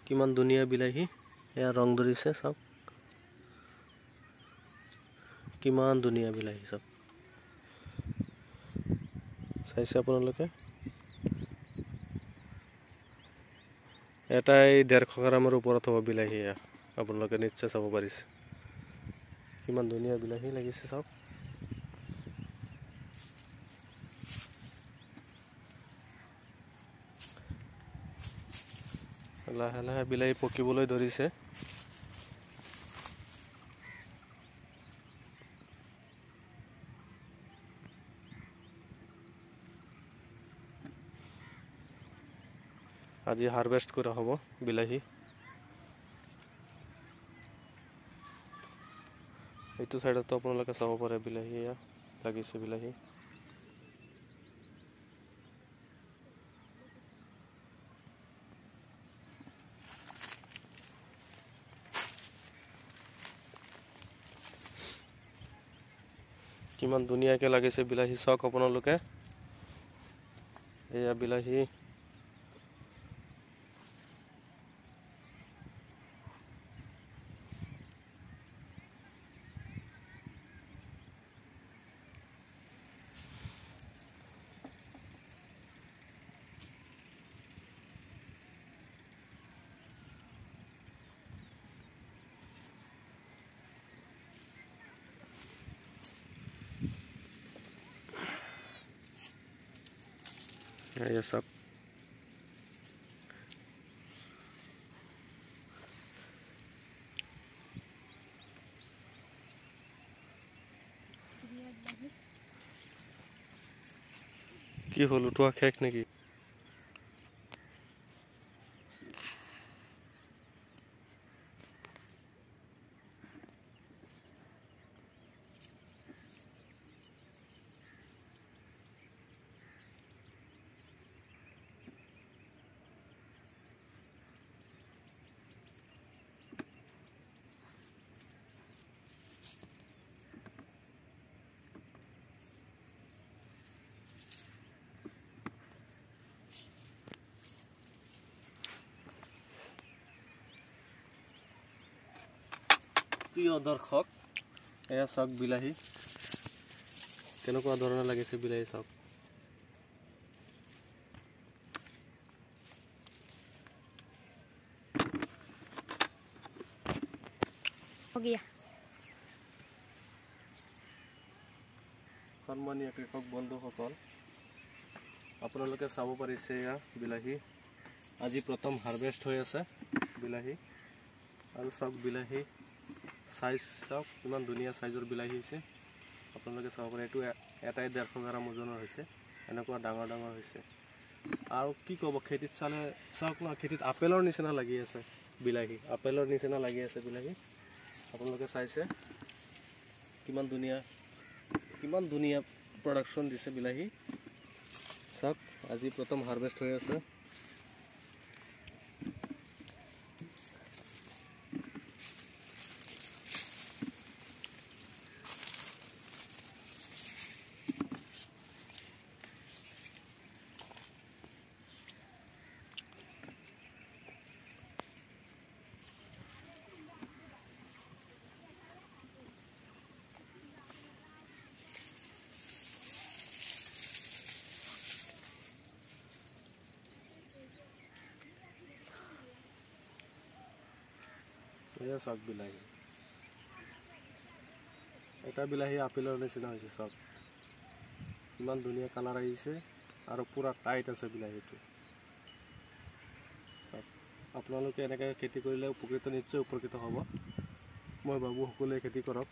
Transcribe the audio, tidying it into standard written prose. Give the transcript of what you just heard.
কিমান ধুনীয়া বিলাহী এয়া ৰং ধৰিছে সব কিমান ধুনীয়া বিলাহী সব চাইছে আপোনালোকে এটাই 150 গ্ৰামৰ ওপৰত হ'ব বিলাহী আপোনালোকে নিশ্চয় চাব পাৰিছে কিমান ধুনীয়া বিলাহী লাগিছে সব লাহে লাহে বিলাহী পকিবলৈ ধৰিছে আজি হাৰভেস্ট কৰা হবো বিলাহী এইটো সাইডত তো আপোনালোকে চাব পাৰে বিলাহী লাগিছে বিলাহী কিমান ধুনীয়াকে লাগিছে বিলাহী চাওক আপোনালোকে এয়া বিলাহী ये सब কি হল উঠোৱা শেষ নেকি প্ৰিয় দৰ্শক এয়া চাওক বিলাহী কেনেকুৱা ধৰণৰ লাগিছে বিলাহী চাওক हो गया সম্মানীয় কৃষক বন্ধুসকল আপোনালোকে চাব পাৰিছে এয়া বিলাহী আজি প্ৰথম হাৰভেস্ট হৈ আছে বিলাহী আৰু চাওক বিলাহী সাইজ চাওক কিমান ধুনীয়া সাইজৰ বিলাহী হৈছে আপোনালোকে চাব পাৰে এটো এটাই 150 গ্ৰাম ওজনৰ হৈছে এনেকুৱা ডাঙৰ ডাঙৰ হৈছে আৰু কি ক'ব খেতিত চালে চাওক না খেতিত আপেলৰ নিচিনা লাগি আছে বিলাহী আপেলৰ নিচিনা লাগি আছে বিলাহী আপোনালোকে চাইছে কিমান ধুনীয়া প্ৰডাকশন দিছে বিলাহী চাওক আজি প্ৰথম হাৰভেস্ট হৈ আছে এয়া চাওক বিলাহী এটা বিলাহী আপেলৰ নিচিনা হৈছে চাওক ইমান ধুনীয়া কালাৰ আহিছে আৰু পুৰা টাইট আছে বিলাহীটো চাওক আপোনালোকে এনেকৈ খেতি কৰিলে উপকৃত নিশ্চয় উপকৃত হ'ব মই ভাবো সকলোৱে খেতি কৰক